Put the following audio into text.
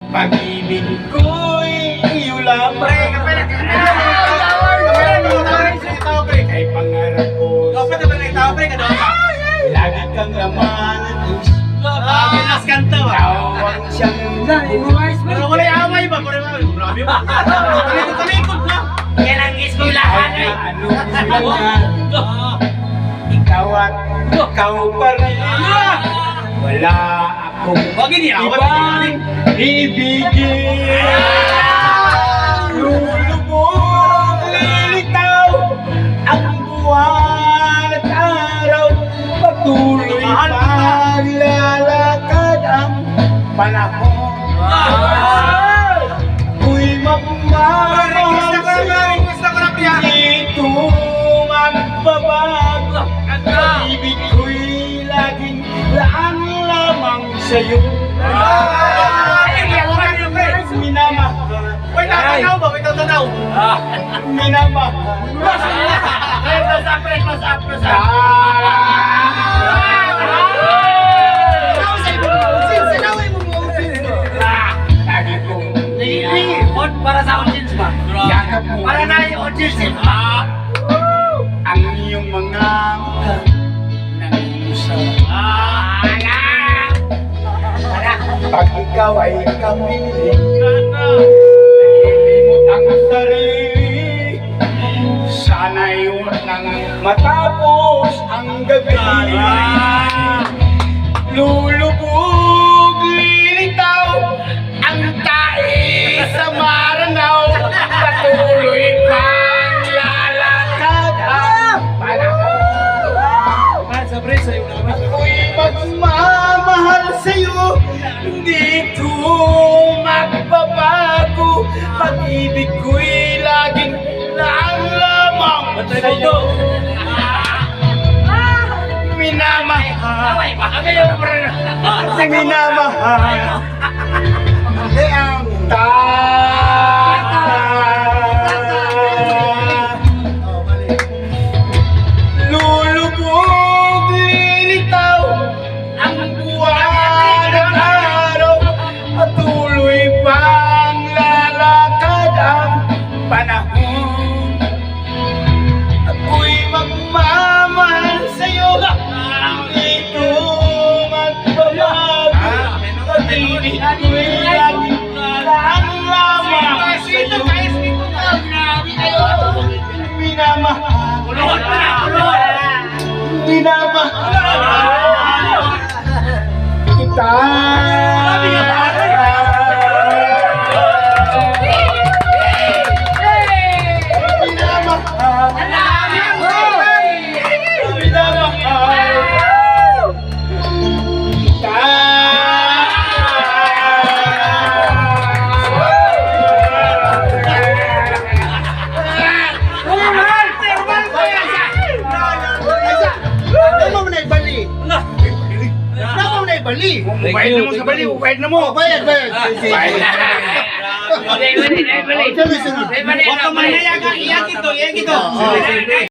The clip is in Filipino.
Pag-ibig ko'y iyo lamang. Pre, kapala ka. Kay pangarap ko Dapat naman ay tao, pre, kadong ka. lagi kang laman ng isip. Pinas kanto, Ikaw ang siyang Pero wala yung away ba? Grabe ba? Talikod na. Yan ang iskulahan eh. ano niya. Ikaw at ikaw pa rin. Wala akong Wag hindi away. ibang ibigin. Lulubog, lilitaw ang buwan at araw. Patuloy paglalakad ang panahon. Ako'y magmamahal sa'yo. Dito magbabago. Pag-ibig ko'y laging laan lamang sa'yo. Minamahal. May tatanaw ba? May tatanaw. Minamahal. Close up. Lagi kong Para sa audience ba? yakap mo Para na yung audience ba? ang iyong mga mata ng usap. Pag ikaw ay kapiling, nailimot ang sarili. Sana'y huwag nang matapos ang gabi. Lulubog, lilitaw ang tae sa maranaw. Patuloy pang lalakad ang panahon. Ako'y magmamahal sa'yo, hindi ito magbabago. Pag-ibig ko'y laging laan lamang sa'yo. Minamahal, minamahal, ang lulubog, lilitaw ang buwan at araw. Patuloy pang lalakad ang panahon. Ako'y magmamahal sa'yo, dito magbabago. Pag-ibig ko'y laging laan lamang sa'yo. Minamahal, minamahal kita. Bayad na mo sa bali, bayad na mo. Bayad. Huwag ka manaya ka, iyak ito.